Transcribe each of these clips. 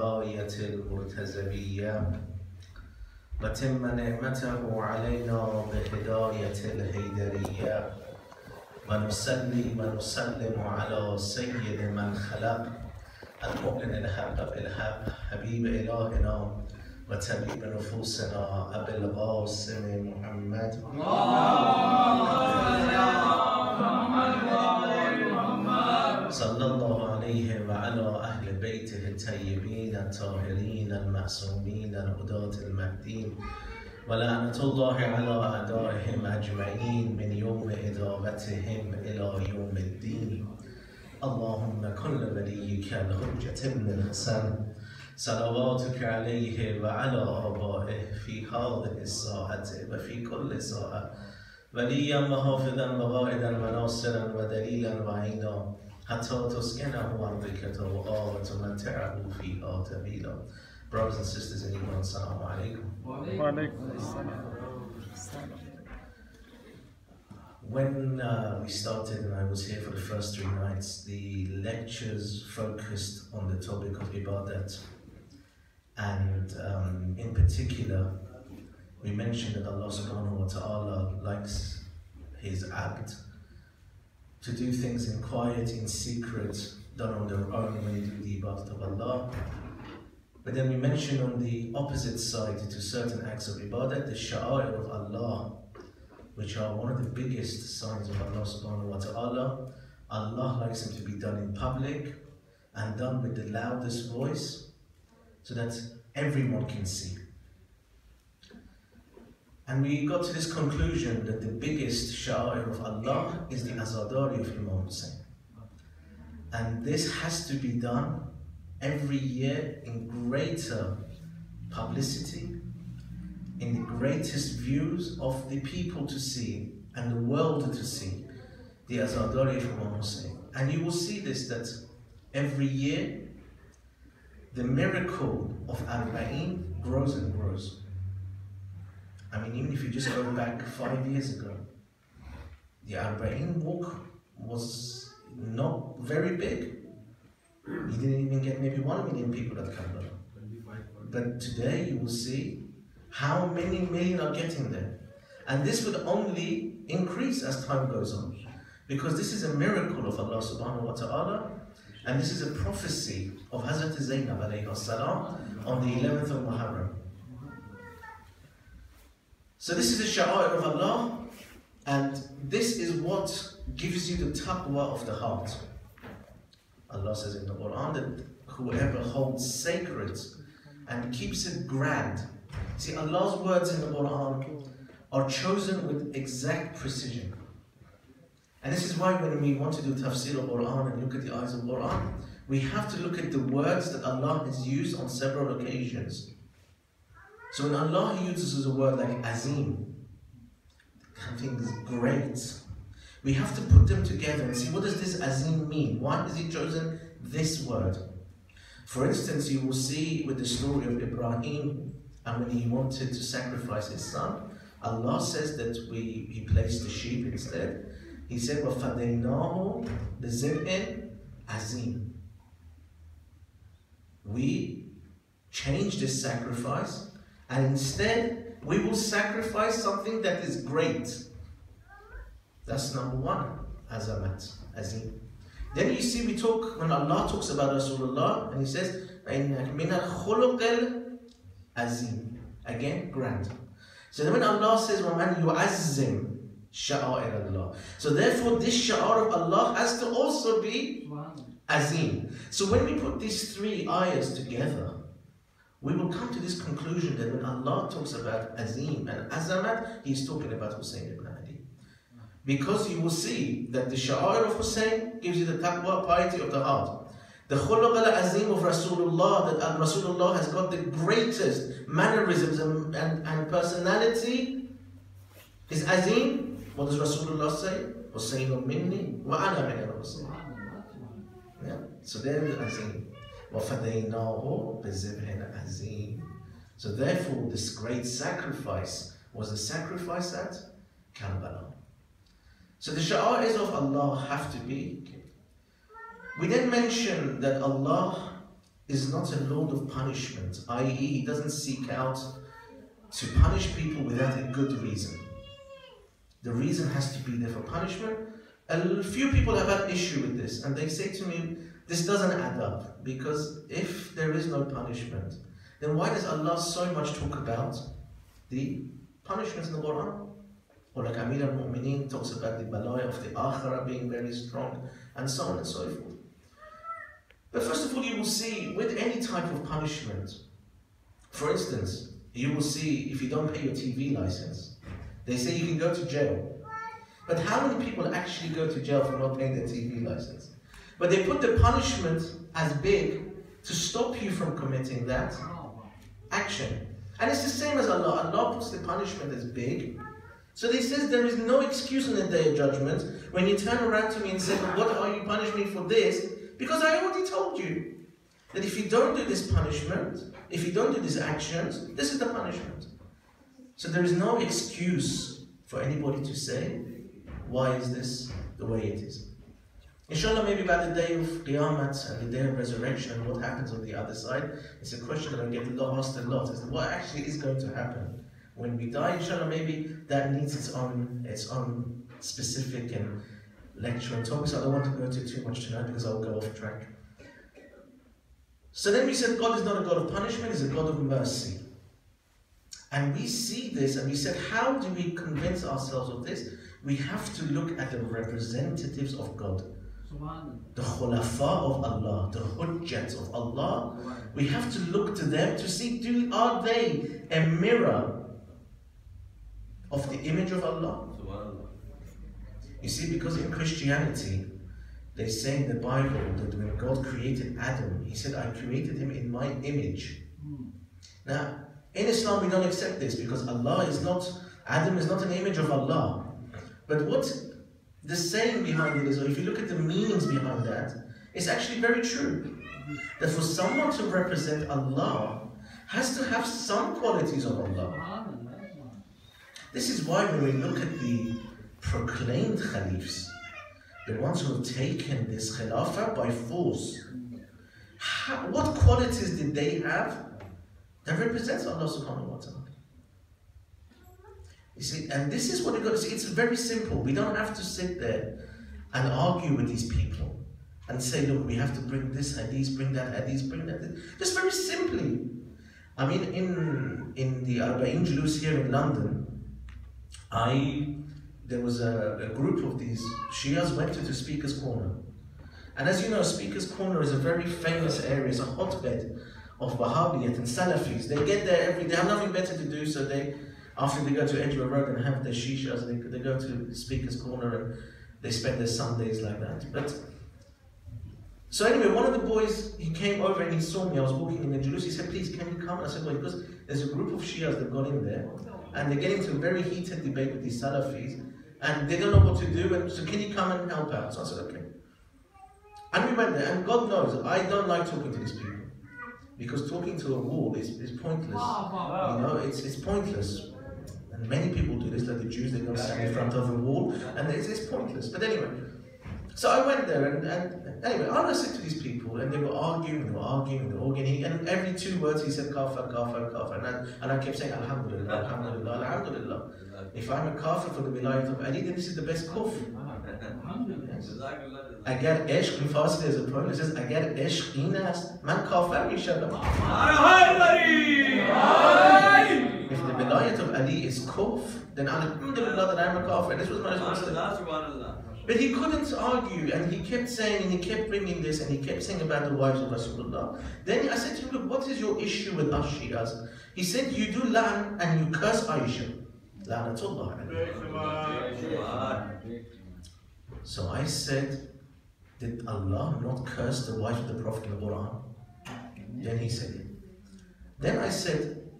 الهداية المرتزبية وتم نعمته علينا بهداية الهيدرية ونصلي ونسلم على سيد من خلق المؤمن الحق بالحق حبيب إلهنا وطبيب نفوسنا أبي القاسم محمد صلى الله عليه وعلى أهل بيته الطيبين الطاهرين المعصومين الهداة المهديين ولعنة الله على أعدائهم أجمعين من يوم إضافته إلى يوم الدين. اللهم كن لوليك الحجة بن الحسن صلواتك عليه وعلى آبائه في هذه الساعة وفي كل ساعة وليا وحافظا وقائدا وناصرا ودليلا وعينا حتى تسكنه أرضك طوعا وتمتعه فيها طويلا. Brothers and sisters in Iman, Assalamu alaikum. When we started and I was here for the first 3 nights, the lectures focused on the topic of Ibadat. And in particular, we mentioned that Allah subhanahu wa ta'ala likes His abd to do things in quiet, in secret, done on their own when they do the Ibadat of Allah. But then we mentioned on the opposite side to certain acts of Ibadat, the Sha'air of Allah, which are one of the biggest signs of Allah subhanahu wa ta'ala. Allah likes them to be done in public and done with the loudest voice so that everyone can see. And we got to this conclusion that the biggest Sha'air of Allah is the Azadari of Imam Hussein. And this has to be done every year in greater publicity, in the greatest views of the people to see and the world to see the Azadari of Imam Hussein. And you will see this, that every year the miracle of Arba'in grows and grows. I mean, even if you just go back 5 years ago, the Arba'in walk was not very big. You didn't even get maybe 1 million people at Karbala. But today you will see how many million are getting there. And this would only increase as time goes on. Because this is a miracle of Allah subhanahu wa ta'ala, and this is a prophecy of Hazrat Zainab alayhi salam on the 11th of Muharram. So this is the Sha'air of Allah, and this is what gives you the taqwa of the heart. Allah says in the Quran that whoever holds sacred and keeps it grand. See, Allah's words in the Quran are chosen with exact precision. And this is why when we want to do tafsir of Quran and look at the eyes of Quran, we have to look at the words that Allah has used on several occasions. So when Allah uses a word like azim, something is great, we have to put them together and see, what does this azim mean? Why has He chosen this word? For instance, you will see with the story of Ibrahim, and when he wanted to sacrifice his son, Allah says that He placed the sheep instead. He said, وَفَدَيْنَاهُ بِذِبْءٍ عَظِيمٍ. We change this sacrifice, and instead we will sacrifice something that is great. That's number one, azamat, azim. Then you see when Allah talks about Rasulullah, and He says, مِنَ الْخُلُقِ الْعَظِيمِ. Again, grand. So then when Allah says, وَمَنْ يُعَزِّمْ شَعَائِرَ اللَّهِ. So therefore this Sha'air of Allah has to also be azim. So when we put these 3 ayahs together, we will come to this conclusion that when Allah talks about azim and azamat, He's talking about Hussein ibn Ali. Because you will see that the Sha'air of Hussein gives you the taqwa, piety of the heart. The khuluq al-azim of Rasulullah, that Rasulullah has got the greatest mannerisms and personality, is azim. What does Rasulullah say? Husaynun minni wa ana min al-Husayn. Yeah. So there's the azim. وَفَدَيْنَاهُ بِذِبْحٍ عَظِيمٍ. So therefore this great sacrifice was a sacrifice at Karbala. So the Sha'airs of Allah have to be. We then mention that Allah is not a Lord of punishment, i.e. he doesn't seek out to punish people without a good reason. The reason has to be there for punishment. A few people have had issue with this, and they say to me, this doesn't add up, because if there is no punishment, then why does Allah so much talk about the punishments in the Quran? Or like Amir al-Mu'mineen talks about the balaya of the akhirah being very strong, and so on and so forth. But first of all, you will see with any type of punishment, for instance, you will see if you don't pay your TV license, they say you can go to jail. But how many people actually go to jail for not paying their TV license? But they put the punishment as big to stop you from committing that action. And it's the same as Allah. Allah puts the punishment as big. So he says there is no excuse on the Day of Judgment when you turn around to me and say, what are you punishing me for this? Because I already told you that if you don't do this punishment, if you don't do these actions, this is the punishment. So there is no excuse for anybody to say, why is this the way it is? Inshallah, maybe about the day of Qiyamah and the day of resurrection and what happens on the other side, it's a question that I get asked a lot, is what actually is going to happen when we die. Inshallah, maybe that needs its own specific and lecture and topics. I don't want to go into too much tonight because I'll go off track. So then we said God is not a God of punishment, He's a God of mercy. And we see this and we said, how do we convince ourselves of this? We have to look at the representatives of God. The khulafa of Allah, the hujjats of Allah. We have to look to them to see, are they a mirror of the image of Allah? You see, because in Christianity, they say in the Bible that when God created Adam, He said, I created him in my image. Now, in Islam, we don't accept this because Adam is not an image of Allah. But what the saying behind it is, or if you look at the meanings behind that, it's actually very true. That for someone to represent Allah has to have some qualities of Allah. This is why when we look at the proclaimed Khalifs, the ones who have taken this Khilafah by force, what qualities did they have that represents Allah subhanahu wa ta'ala? You see, and this is what you've got to see. It's very simple. We don't have to sit there and argue with these people and say, look, we have to bring this hadith, bring that hadith, bring that hadith. Just very simply. I mean, in the Arba'in Julus here in London, there was a group of these Shias went to Speaker's Corner. And as you know, Speaker's Corner is a very famous area. It's a hotbed of Wahhabiyat and Salafis. They get there they have nothing better to do, so after they go to Edgware Road and have their shishas, they go to Speaker's Corner and they spend their Sundays like that. So anyway, one of the boys, he came over and he saw me. I was walking in the Julus. He said, please, can you come? And I said, well, because there's a group of Shias that got in there and they get into a very heated debate with these Salafis and they don't know what to do. And so can you come and help out? So I said, okay. And we went there, and God knows, I don't like talking to these people. Because talking to a wall is pointless. You know, it's pointless. And many people do this, like the Jews, they go stand in front of a wall, and it's pointless. But anyway, so I went there, and anyway, I listened to these people, and they were arguing, and every 2 words he said, kafir, kafir, kafir. And I kept saying, Alhamdulillah, Alhamdulillah, Alhamdulillah. If I'm a kafir for the wilayat of Ali, then this is the best kufr. Agar ishq in Farsi, there's a poem that says, Agar ishq in ast, man kafir inshallah. If the wilayat of Ali is kufr, then Alhamdulillah that I'm a kafir. This was my response. But he couldn't argue, and he kept saying, and he kept bringing this, and he kept saying about the wives of Rasulullah. Then I said to him, look, what is your issue with us Shias? He said, you do la'an and you curse Aisha. La'natullah. So I said, did Allah not curse the wife of the Prophet in the Quran? Then he said it. Then I said,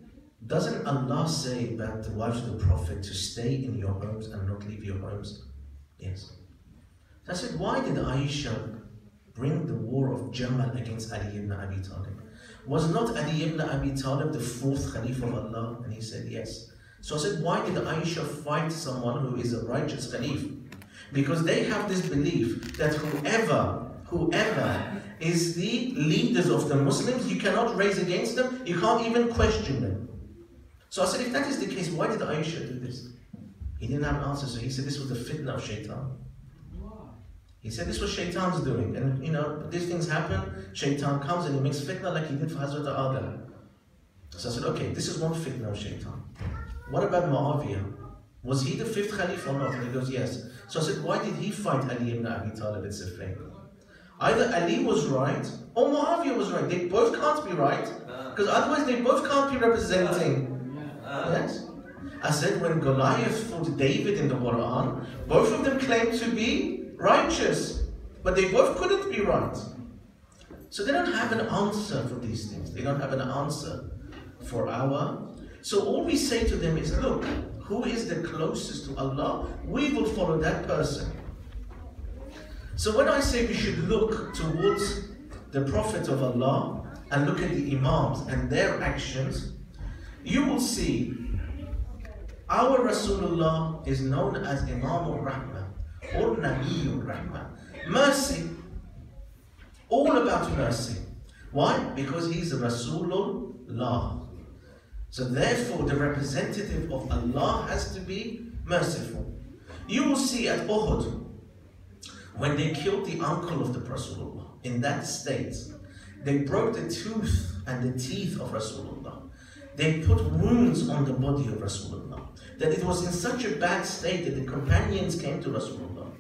doesn't Allah say about the wives of the Prophet to stay in your homes and not leave your homes? Yes. So I said, why did Aisha bring the war of Jamal against Ali ibn Abi Talib? Was not Ali ibn Abi Talib the 4th Khalif of Allah? And he said, yes. So I said, why did Aisha fight someone who is a righteous Khalif? Because they have this belief that whoever is the leaders of the Muslims. You cannot raise against them. You can't even question them. So I said, if that is the case, why did Aisha do this? He didn't have an answer, so he said this was the fitna of shaitan. He said this was shaitan's doing. And you know, these things happen. Shaitan comes and he makes fitna like he did for Hazrat Adam. So I said, okay, this is one fitna of shaitan. What about Muawiyah? Was he the 5th Caliph or not? And he goes, yes. So I said, why did he fight Ali ibn Abi Talib at Siffin? Either Ali was right or Muawiyah was right. They both can't be right, because otherwise they both can't be representing. Yes? I said, when Goliath fought David in the Quran, both of them claimed to be righteous, but they both couldn't be right. So they don't have an answer for these things. They don't have an answer for our... So all we say to them is, look, who is the closest to Allah? We will follow that person. So when I say we should look towards the Prophet of Allah and look at the Imams and their actions, you will see our Rasulullah is known as Imam al-Rahmah or Nabi al-Rahmah. Mercy. All about mercy. Why? Because he's a Rasulullah. So therefore the representative of Allah has to be merciful. You will see at Uhud, when they killed the uncle of the Rasulullah, in that state, they broke the tooth and the teeth of Rasulullah. They put wounds on the body of Rasulullah, that it was in such a bad state that the companions came to Rasulullah.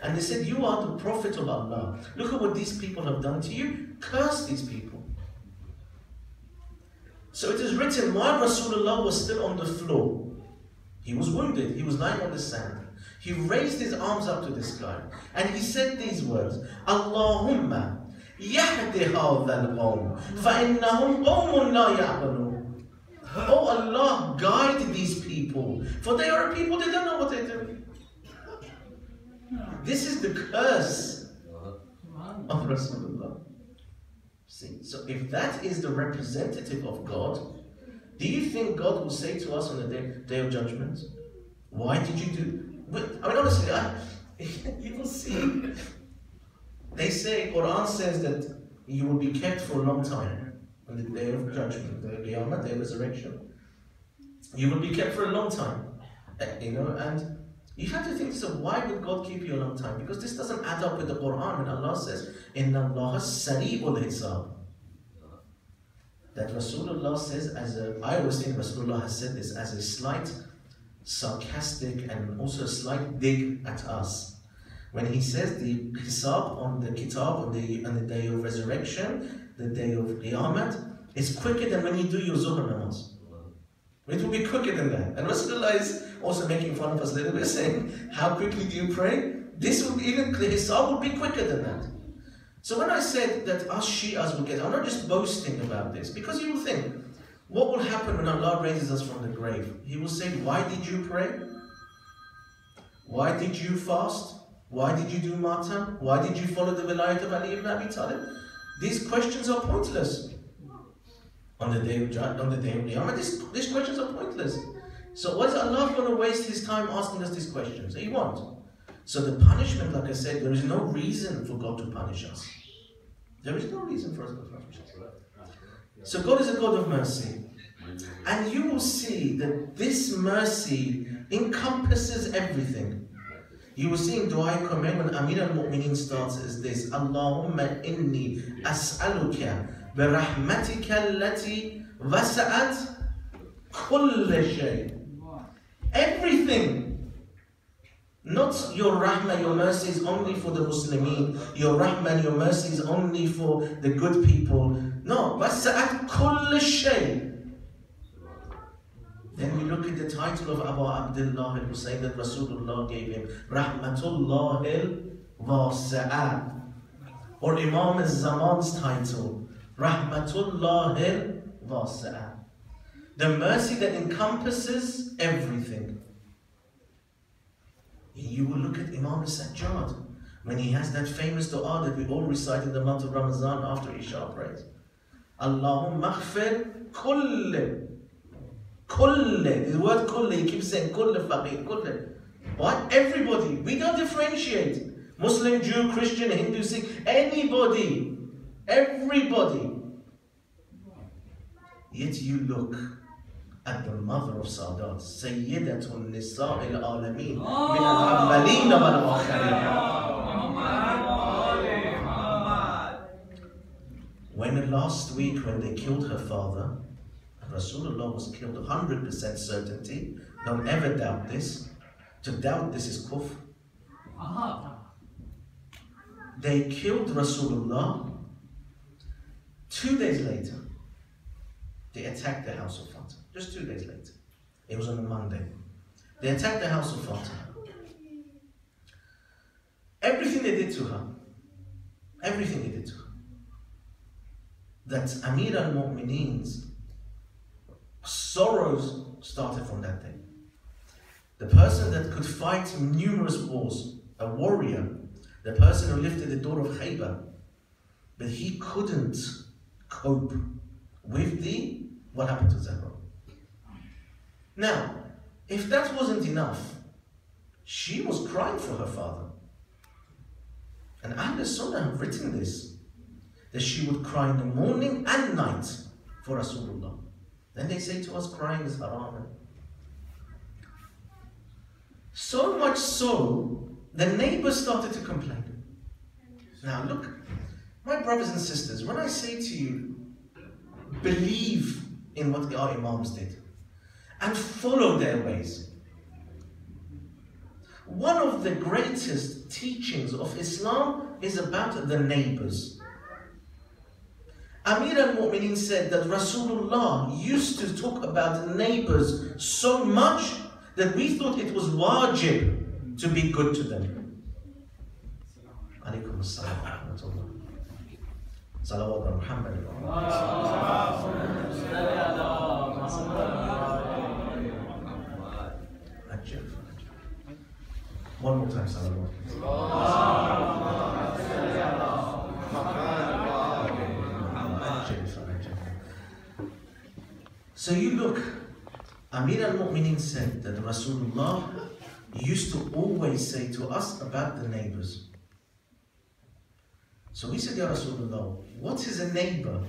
And they said, you are the Prophet of Allah. Look at what these people have done to you. Curse these people. So it is written, while Rasulullah was still on the floor, he was wounded, he was lying on the sand. He raised his arms up to the sky and he said these words, Allahumma yahdi hadha al-qawm fa-innahum qawmun la ya'qilun. Oh Allah, guide these people, for they are a people that don't know what they're doing. This is the curse of Rasulullah. See, so if that is the representative of God, do you think God will say to us on the day of judgment, why did you do? I mean, honestly, you will see. They say, Quran says that you will be kept for a long time on the day of judgment, the Qiyamah, the day of resurrection. You will be kept for a long time, you know, and you have to think, so why would God keep you a long time? Because this doesn't add up with the Quran when Allah says, Inna Allah sari'ul hisab. That Rasulullah says, I always think Rasulullah has said this as a slight sarcastic and also a slight dig at us. When he says the hisab on the kitab on the day of resurrection, the day of Qiyamah, is quicker than when you do your Zuhr namaz. It will be quicker than that. And Rasulullah is also making fun of us a little bit, saying, how quickly do you pray? This will be, even the hisab will be quicker than that. So when I said that us Shi'as will get, I'm not just boasting about this, because you will think, what will happen when Allah raises us from the grave? He will say, why did you pray? Why did you fast? Why did you do matam? Why did you follow the wilayat of Ali ibn Abi Talib? These questions are pointless. On the day of Qiyamah, these questions are pointless. So why is Allah going to waste His time asking us these questions? He won't. So the punishment, like I said, there is no reason for God to punish us. There is no reason for us to punish us. So God is a God of mercy. And you will see that this mercy encompasses everything. You will see in Dua Komail when Amir al-Mu'mineen starts as this, Allahumma inni as'aluka birahmatika allati wasa'at kull shay. Everything. Not your rahmah, your mercy is only for the Muslimin. Your rahmah, your mercy is only for the good people. No, wasa'at kull shay. Then we look at the title of Abu Abdullah al-Husayn that Rasulullah gave him, Rahmatullah al-Wasi'ah. Or Imam al-Zaman's title, Rahmatullah al-Wasi'ah. The mercy that encompasses everything. You will look at Imam al-Sajjad when he has that famous dua that we all recite in the month of Ramadan after Isha praise. Allahumma aghfir kull. The word kull, he keeps saying kull faqir, kull. Why? Everybody. We don't differentiate. Muslim, Jew, Christian, Hindu, Sikh, anybody. Everybody. Yet you look at the mother of Sadat, Sayyidatun Nisa'il Alameen, min al-awwalin wal-akhirin. When last week, when they killed her father, and Rasulullah was killed, 100% certainty, don't ever doubt this. To doubt this is kufr. They killed Rasulullah. 2 days later, they attacked the house of Fatima. Just 2 days later. It was on a Monday. They attacked the house of Fatima. Everything they did to her, everything they did to her, that Amir al-Mu'mineen's sorrows started from that day. The person that could fight numerous wars, a warrior, the person who lifted the door of Khaybar, but he couldn't cope with what happened to Zahra. Now, if that wasn't enough, she was crying for her father. And Ahl Sunnah have written this, that she would cry in the morning and night for Rasulullah. Then they say to us, crying is haram. So much so, the neighbors started to complain. Now look, my brothers and sisters, when I say to you, believe in what our Imams did and follow their ways. One of the greatest teachings of Islam is about the neighbors. Amir al-Mu'mineen said that Rasulullah used to talk about the neighbors so much that we thought it was wajib to be good to them. Alaykum as-salam wa rahmatullah. Salawat ala Muhammad. One more time, salawat. So you look, Amir al-Mu'mineen said that Rasulullah used to always say to us about the neighbors. So we said, Ya Rasulullah, what is a neighbor?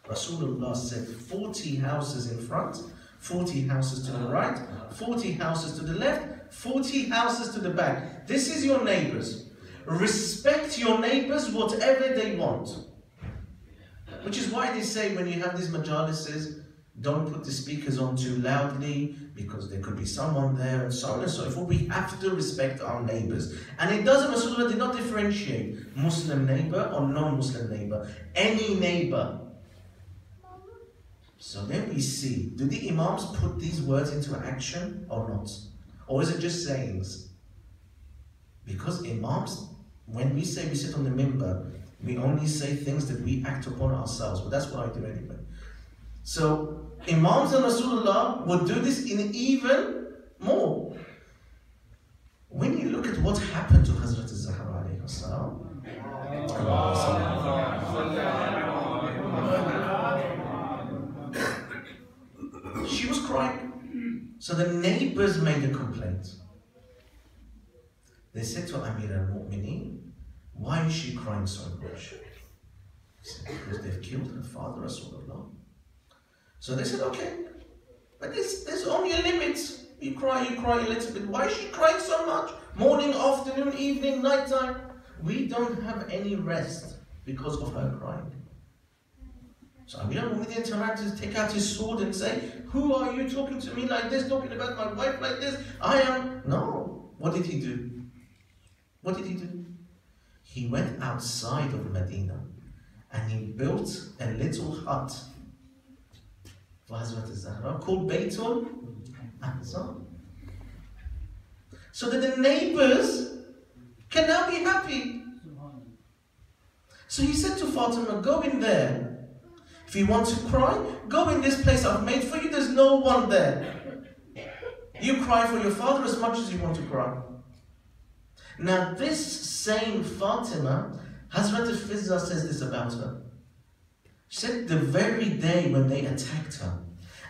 Rasulullah said 40 houses in front, 40 houses to the right, 40 houses to the left, 40 houses to the back. This is your neighbors. Respect your neighbors whatever they want. Which is why they say when you have these majalises, don't put the speakers on too loudly because there could be someone there and so on and so forth. We have to respect our neighbors. And it doesn't, Rasulullah did not differentiate Muslim neighbor or non-Muslim neighbor. Any neighbor. So then we see, do the Imams put these words into action or not? Or is it just sayings? Because Imams, when we say we sit on the minbar, we only say things that we act upon ourselves. But that's what I do anyway. So Imams and Rasulullah would do this in even more. When you look at what happened to Hazrat Zahra alayhi salam, she was crying. So the neighbors made a complaint. They said to Amir al-Mu'mineen, why is she crying so much? He said, because they've killed her father, Rasulullah. So they said, okay, but there's only a limit. You cry a little bit. Why is she crying so much? Morning, afternoon, evening, night time. We don't have any rest because of her crying. So Amir al-Mu'mineen turned to take out his sword and say, who are you talking to me like this, talking about my wife like this? I am... No. What did he do? What did he do? He went outside of Medina and he built a little hut for Hazrat Zahra called Baytul Ansar. So that the neighbors can now be happy. So he said to Fatima, go in there. If you want to cry, go in this place I've made for you. There's no one there. You cry for your father as much as you want to cry. Now this same Fatima, Hazrat Fizza says this about her. She said the very day when they attacked her,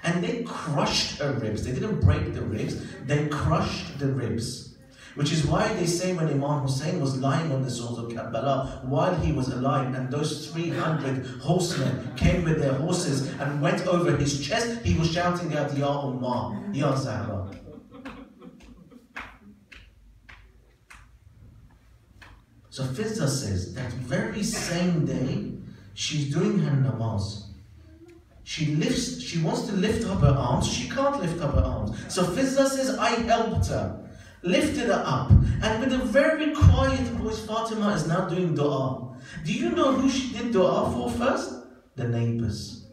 and they crushed her ribs, they didn't break the ribs, they crushed the ribs. Which is why they say when Imam Hussein was lying on the swords of Karbala while he was alive, and those 300 horsemen came with their horses and went over his chest, he was shouting out, Ya Ummah, Ya Zahra. So Fizza says that very same day, she's doing her namaz. She wants to lift up her arms, she can't lift up her arms. So Fizza says, I helped her. Lifted her up, and with a very quiet voice, Fatima is now doing dua. Do you know who she did dua for first? The neighbors.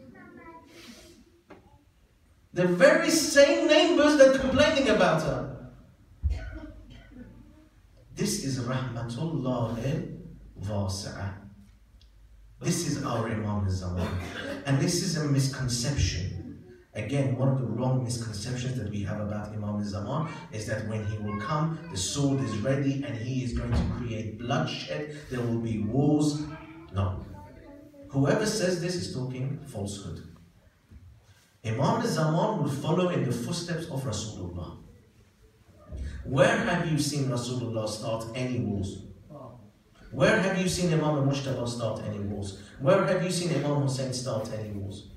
The very same neighbors that are complaining about her. This is Rahmatullah Wasi'ah. This is our Imam al-Zaman. And this is a misconception. Again, one of the wrong misconceptions that we have about Imam al-Zaman is that when he will come, the sword is ready and he is going to create bloodshed, there will be wars. No. Whoever says this is talking falsehood. Imam al-Zaman will follow in the footsteps of Rasulullah. Where have you seen Rasulullah start any wars? Where have you seen Imam al-Mujtaba start any wars? Where have you seen Imam Hussein start any wars?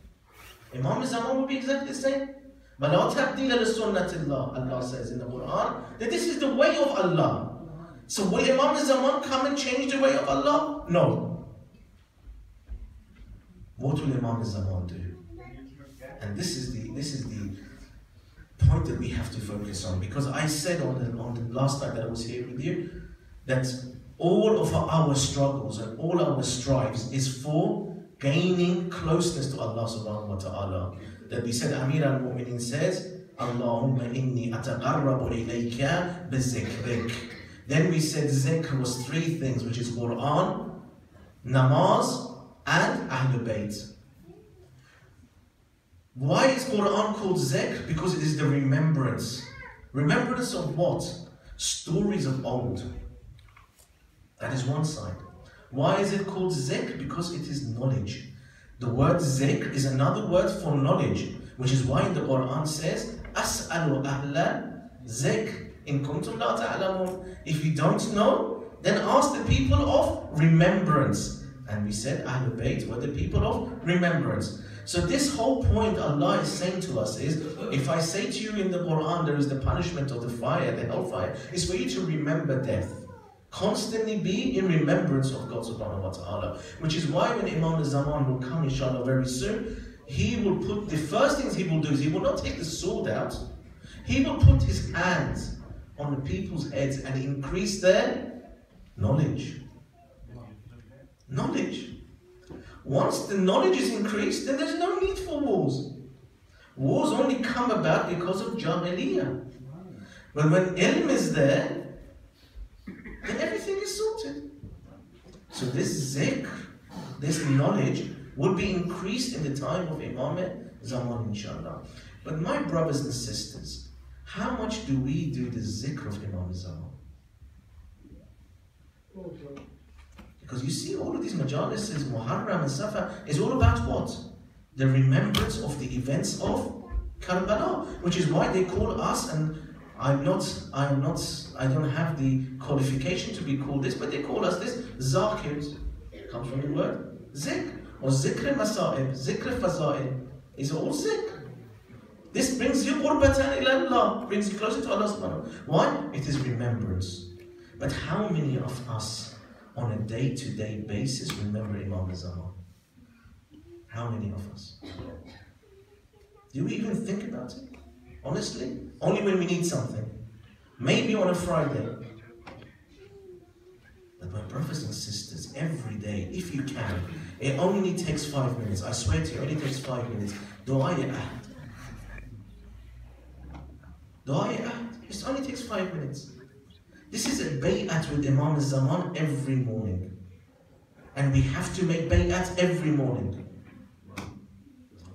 Imam al-Zaman will be exactly the same. Allah says in the Quran that this is the way of Allah. So will Imam al-Zaman come and change the way of Allah? No. What will Imam al-Zaman do? And this is the point that we have to focus on, because I said on the last time that I was here with you that all of our struggles and all our strives is for gaining closeness to Allah subhanahu wa ta'ala. That we said, Amir al-Mu'minin says, Allahumma inni ataqarrabu ilayka bizikrik. Then we said zikr was 3 things, which is Quran, namaz, and Ahlul Bayt. Why is Quran called zikr? Because it is the remembrance. Remembrance of what? Stories of old. That is one side. Why is it called zikr? Because it is knowledge. The word zikr is another word for knowledge, which is why in the Quran says, As'alu ahla zikr in kuntum la ta'lamun. If you don't know, then ask the people of remembrance. And we said Ahlul Bayt were the people of remembrance. So this whole point Allah is saying to us is, if I say to you in the Quran there is the punishment of the fire, the hellfire, is for you to remember death. Constantly be in remembrance of God subhanahu wa ta'ala. Which is why when Imam al-Zaman will come inshallah very soon, he will put, the first things he will do is he will not take the sword out. He will put his hands on the people's heads and increase their knowledge. Knowledge. Once the knowledge is increased, then there's no need for wars. Wars only come about because of Jahiliyyah. But when ilm is there, then everything is sorted. So this zikr, this knowledge, would be increased in the time of Imam Zaman, inshallah. But my brothers and sisters, how much do we do the zikr of Imam Zaman? Because you see, all of these majalis, Muharram and Safar, is all about what? The remembrance of the events of Karbala, which is why they call us, and I don't have the qualification to be called this, but they call us this Zakirs. It comes from the word zikr, or zikr masa'ib, zikr faza'ib. It's all zikr. This brings you qurbatan ila Allah, brings you closer to Allah subhanahu. Why? It is remembrance. But how many of us on a day-to-day basis remember Imam al-Zaman? How many of us? Do we even think about it? Honestly? Only when we need something. Maybe on a Friday. But my brothers and sisters, every day, if you can, it only takes 5 minutes. I swear to you, it only takes 5 minutes. Dua-i-ahd. Dua-i-ahd. It only takes 5 minutes. This is a bay'at with Imam al-Zaman every morning. And we have to make bay'at every morning.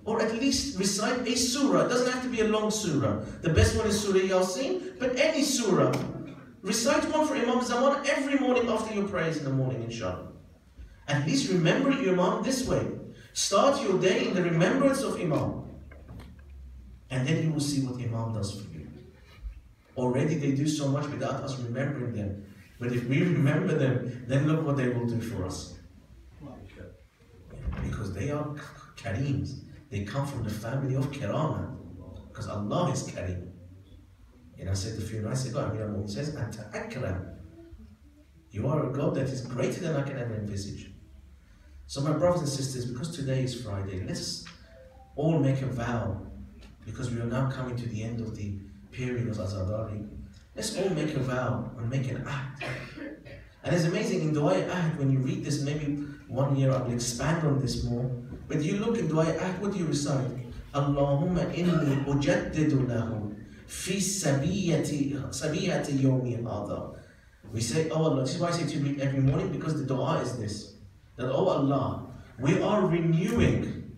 Or at least recite a surah. It doesn't have to be a long surah. The best one is Surah Yasin, but any surah. Recite one for Imam al-Zaman every morning after your prayers in the morning, inshallah. At least remember your Imam this way. Start your day in the remembrance of Imam. And then you will see what Imam does for you. Already they do so much without us remembering them. But if we remember them, then look what they will do for us. Because they are Kareems. They come from the family of Kirama. Because Allah is Kareem. And I said a few nights ago, Amir al-Mu'min says, Anta Akram. You are a God that is greater than I can ever envisage. So my brothers and sisters, because today is Friday, let's all make a vow, because we are now coming to the end of the period of Azadari. Let's all make a vow and make an act. And it's amazing in Dua Ahd, when you read this, maybe one year I will expand on this more. But you look in Dua Ahd, what do you recite? Allahumma inni ujaddidu lahu fi sabiyati yawmi hadha. We say, oh Allah, this is why I say to read every morning, because the dua is this. That, oh Allah, we are renewing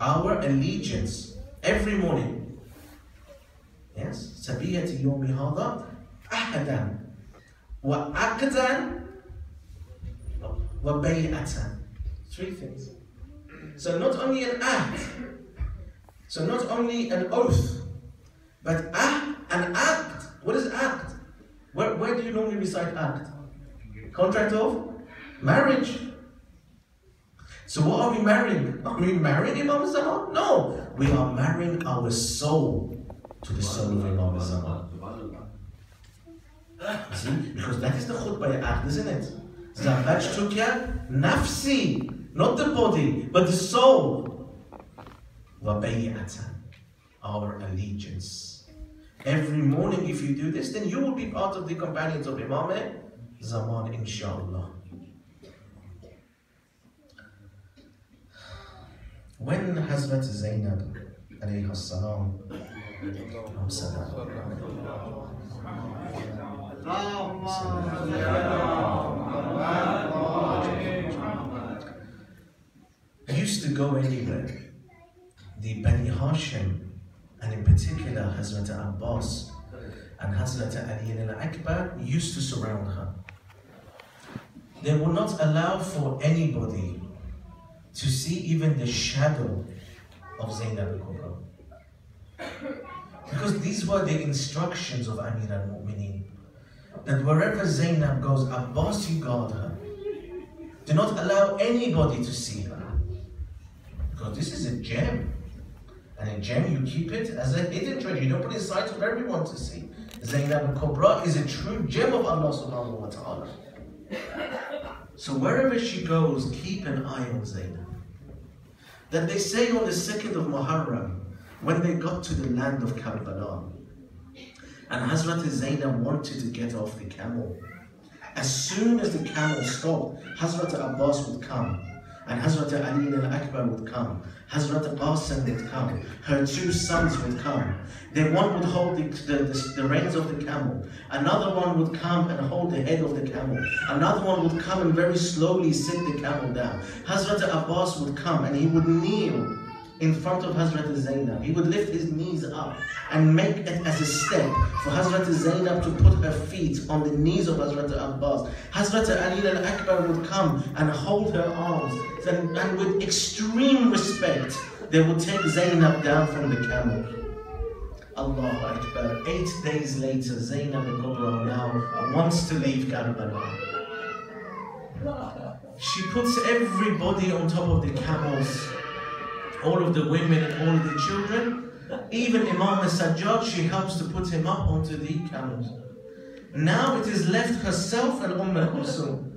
our allegiance every morning. Yes? Sabiyati yawmi hadha ahadan wa aqdan wa bay'atan. Three things. So not only an act, so not only an oath, but an act. What is act? Where do you normally recite act? Contract of marriage. So what are we marrying? Are we marrying Imam Zaman? No. We are marrying our soul to the soul of Imam Zaman. See? Because that is the khutbah act, isn't it? Zawajtuka nafsi. Not the body, but the soul. Wabay'atan. Our allegiance. Every morning, if you do this, then you will be part of the companions of Imam Zaman, inshallah. When Hazrat Zainab alayhi salam, used to go anywhere, the Bani Hashim, and in particular Hazrat Abbas and Hazrat Ali al-Akbar, used to surround her. They will not allow for anybody to see even the shadow of Zainab al-Kubra. Because these were the instructions of Amir al-Mu'mineen, that wherever Zainab goes, Abbas, you guard her. Do not allow anybody to see her. Because this is a gem. And a gem, you keep it as a hidden treasure. You don't put it in sight of everyone to see. Zainab al-Kubra is a true gem of Allah subhanahu wa ta'ala. So wherever she goes, keep an eye on Zainab. That they say on the 2nd of Muharram, when they got to the land of Karbala, and Hazrat Zainab wanted to get off the camel, as soon as the camel stopped, Hazrat Abbas would come, and Hazrat Ali al-Akbar would come, Hazrat Qasim would come, her two sons would come. Then one would hold the reins of the camel, another one would come and hold the head of the camel, another one would come and very slowly sit the camel down. Hazrat Abbas would come and he would kneel in front of Hazrat Zainab. He would lift his knees up and make it as a step for Hazrat Zainab to put her feet on the knees of Hazrat Abbas. Hazrat Ali al-Akbar would come and hold her arms, and with extreme respect they would take Zainab down from the camel. Allahu Akbar. 8 days later, Zainab al-Kubra now wants to leave Karbala. She puts everybody on top of the camels, all of the women and all of the children. Even Imam al-Sajjad, she helps to put him up onto the camels. Now it is left herself and Kulsum.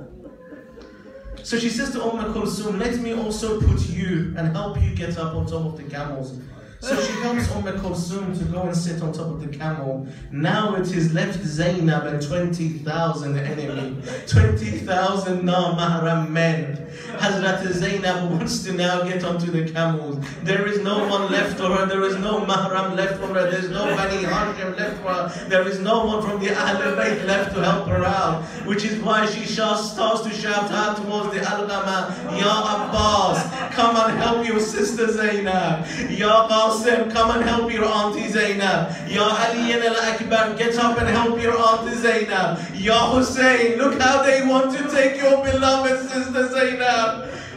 So she says to Kulsum, let me also put you and help you get up on top of the camels. So she helps Kulsum to go and sit on top of the camel. Now it is left Zainab and 20,000 enemy, 20,000 non-mahram men. Hazrat Zainab wants to now get onto the camels. There is no one left for her, there is no mahram left for her, there is no Bani Hashim left for her, there is no one from the Ahl al-Bayt left to help her out. Which is why she starts to shout out towards the Al-Ghama, Ya Abbas, come and help your sister Zainab. Ya Qasim, come and help your auntie Zainab. Ya Ali al-Akbar, get up and help your auntie Zainab. Ya Hussein, look how they want to take your beloved sister Zainab.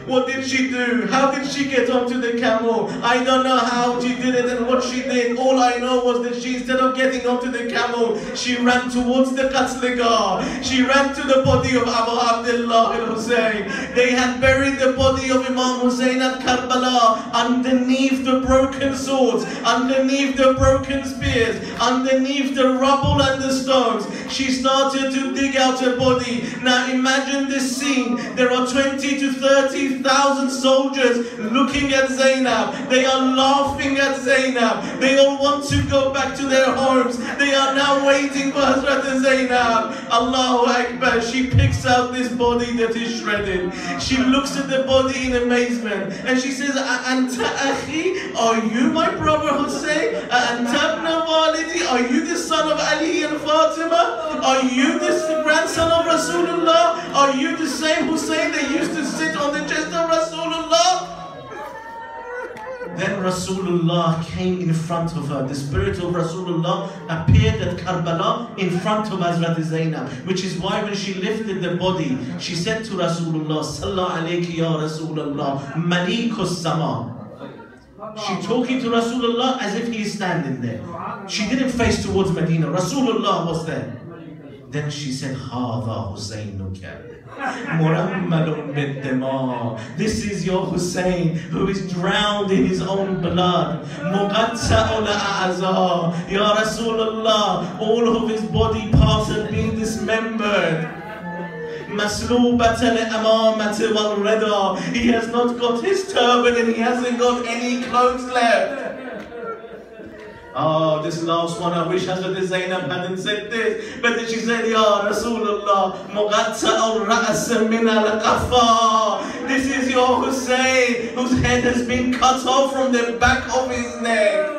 What did she do? How did she get onto the camel? I don't know how she did it and what she did. All I know was that she, instead of getting onto the camel, she ran towards the Qatligah. She ran to the body of Abu Abdullah al-Hussein. They had buried the body of Imam Hussein at Karbala underneath the broken swords, underneath the broken spears, underneath the rubble and the stones. She started to dig out her body. Now imagine this scene. There are 20 to 30,000 soldiers looking at Zainab. They are laughing at Zainab. They all want to go back to their homes. They are now waiting for Hazrat Zainab. Allahu Akbar. She picks out this body that is shredded. She looks at the body in amazement and she says, Anta akhi, are you my brother Hussein? Anta ibn walidi, are you the son of Ali and Fatima? Are you the grandson of Rasulullah? Are you the same Hussein that used to sit on the chest of Rasulullah? Then Rasulullah came in front of her. The spirit of Rasulullah appeared at Karbala in front of Hazrat Zainab, which is why when she lifted the body, she said to Rasulullah, Sallallahu alayki ya Rasulullah, Malikus Sama. She talking to Rasulullah as if he is standing there. She didn't face towards Medina. Rasulullah was there. Then she said, Hada Husaynuka. This is your Hussein who is drowned in his own blood. Ya Rasulullah, all of his body parts have been dismembered. He has not got his turban and he hasn't got any clothes left. Oh, this last one, I wish Hazrat Zainab hadn't said this. But then she said, Ya Rasulullah, this is your Hussein whose head has been cut off from the back of his neck.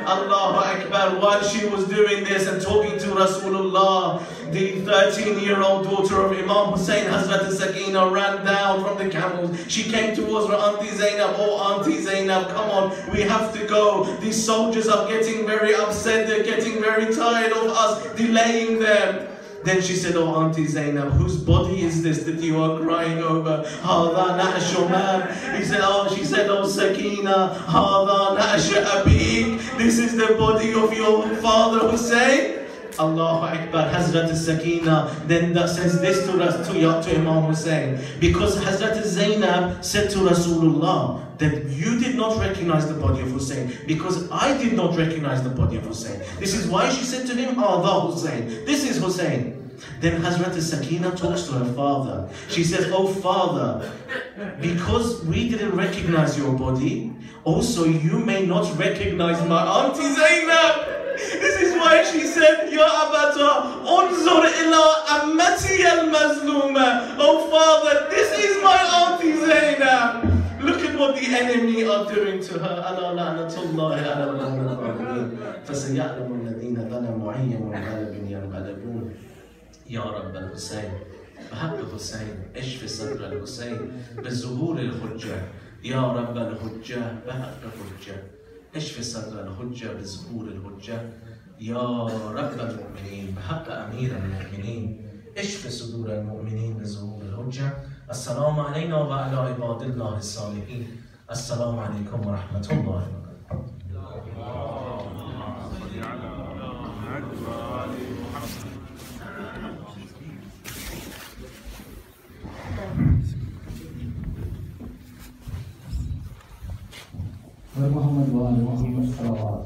Allahu Akbar. While she was doing this and talking to Rasulullah, the 13-year-old daughter of Imam Hussein, Hazrat Sakina, ran down from the camels. She came towards her Auntie Zainab. Oh, Auntie Zainab, come on, we have to go. These soldiers are getting very upset. They're getting very tired of us delaying them. Then she said, oh, Auntie Zainab, whose body is this that you are crying over? Hada na'ashu man. He said, oh, she said, oh, Sakina, hada na'ashu abik. This is the body of your father Hussein. Allahu Akbar. Hazrat Sakina then says this to Imam Hussein, because Hazrat Zainab said to Rasulullah that you did not recognize the body of Hussein because I did not recognize the body of Hussein. This is why she said to him, Hada Hussein, this is Hussein. Then Hazrat Sakina talks to her father. She says, oh father, because we didn't recognize your body, also you may not recognize my Auntie Zainab. This is why she said, Ya Abata, unzur ila ammati al-mazluma. Oh father, this is my Auntie Zainab. Look at what the enemy are doing to her. Ala la'natullahi ala al-zalimin. Fasaya'lamu alladhina dhalamu ayya munqalabin yanqalabun. Ya Rabb al-Hussein, بحق الحسين اشف صدر الحسين بظهور الحجة. يا رب الحجة بحق الحجة اشف صدر الحجة بظهور الحجة. يا رب المؤمنين بحق أمير المؤمنين اشف صدور المؤمنين بظهور الحجة. السلام علينا وعلى عباد الله الصالحين. السلام عليكم ورحمة الله وبركاته. Muhammad wa ali Muhammad salawat.